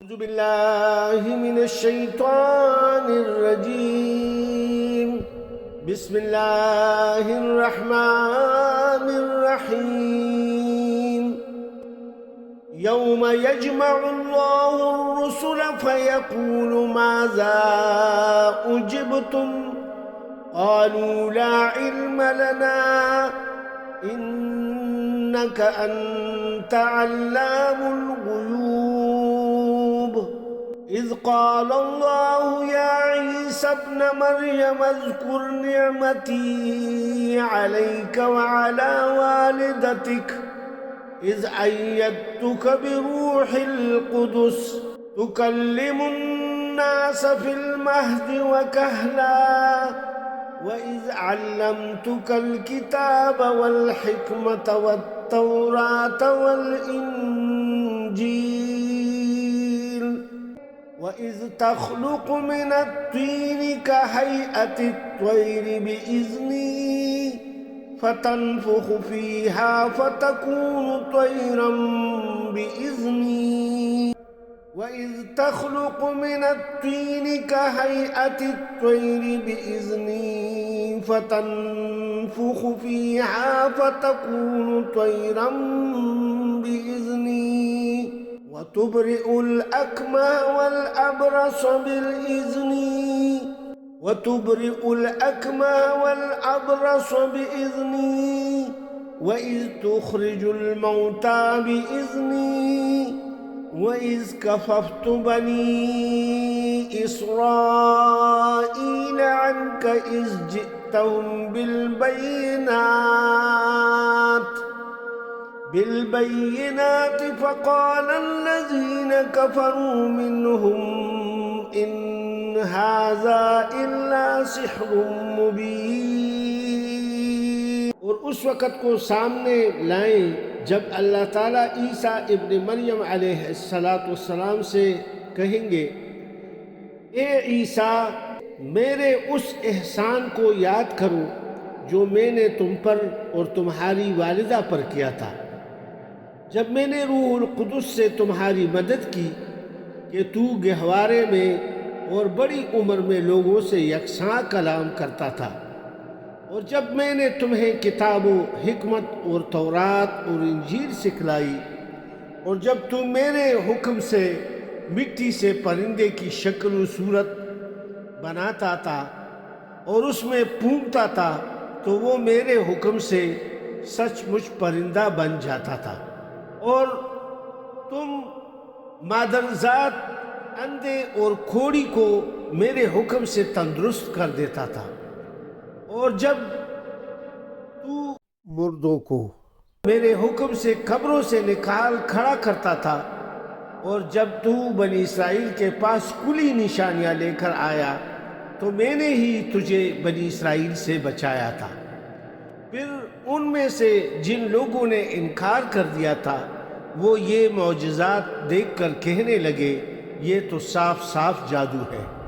बिल्लाहि मिनश्शैतानिर्रजीम बिस्मिल्लाहिर्रहमानिर्रहीम यौम यजमउल्लाहुर्रुसुल फयक़ूलु माज़ा उजिब्तुम क़ालू ला इल्म लना इन्नक अन्त अल्लामुल ग़ुयूब इज़ क़ाल अल्लाहु या ईसा इब्न मर्यम अज़्कुर निअमती अलैक व अला वालिदतिक इज़ अय्यदतुक बिरूहिल क़ुदुस तुकल्लिमुन नास फिल महदि व कहला वइज़ अल्लमतुकल किताब वल हिकमत वत्तौरात वल इंजील वइज़ तख़लुक़ु मिनत्तीनि कहैअतित त्वय्रि बिइज़्नी फतन्फुख़ु फ़ीहा फ़तकूनु त्वय्रन बिइज़्नी वइज़ तख़लुक़ु मिनत्तीनि कहैअतित त्वय्रि बिइज़्नी फतन्फुख़ु फ़ीहा फ़तकूनु त्वय्रन बिइज़्नी वतुब्रिउल अकमह वल अब्रस बिइज़्नी वतुब्रिउल अकमह वल अब्रस बिइज़्नी वइज़ तुख़रिजुल मौता बिइज़्नी वइज़ कफ़फ़्तु बनी इस्राईल अन्क इज़ जि'तहुम बिलबय्यिनात फ़क़ाल अल्लज़ीन कफ़रू मिन्हुम इन हाज़ा इल्ला सिह्रुम मुबीन। और उस वक़्त को सामने लाएं जब अल्लाह ताला ईसा इब्न मरियम अलैहिस्सलाम से कहेंगे, ए ईसा, मेरे उस एहसान को याद करो जो मैंने तुम पर और तुम्हारी वालिदा पर किया था, जब मैंने रूहुल कुदुस से तुम्हारी मदद की कि तू गहवारे में और बड़ी उम्र में लोगों से यकसां कलाम करता था, और जब मैंने तुम्हें किताबों, हिकमत और तौरात और इंजील सिखलाई, और जब तुम मेरे हुक्म से मिट्टी से परिंदे की शक्ल और सूरत बनाता था और उसमें फूंकता था तो वो मेरे हुक्म से सचमुच परिंदा बन जाता था, और तुम मादरजात, अंधे और खोड़ी को मेरे हुक्म से तंदुरुस्त कर देता था, और जब तू मुर्दों को मेरे हुक्म से कब्रों से निकाल खड़ा करता था, और जब तू बनी इसराइल के पास कुली निशानियां लेकर आया तो मैंने ही तुझे बनी इसराइल से बचाया था। फिर उनमें से जिन लोगों ने इनकार कर दिया था वो ये मौजज़ात देखकर कहने लगे, ये तो साफ साफ जादू है।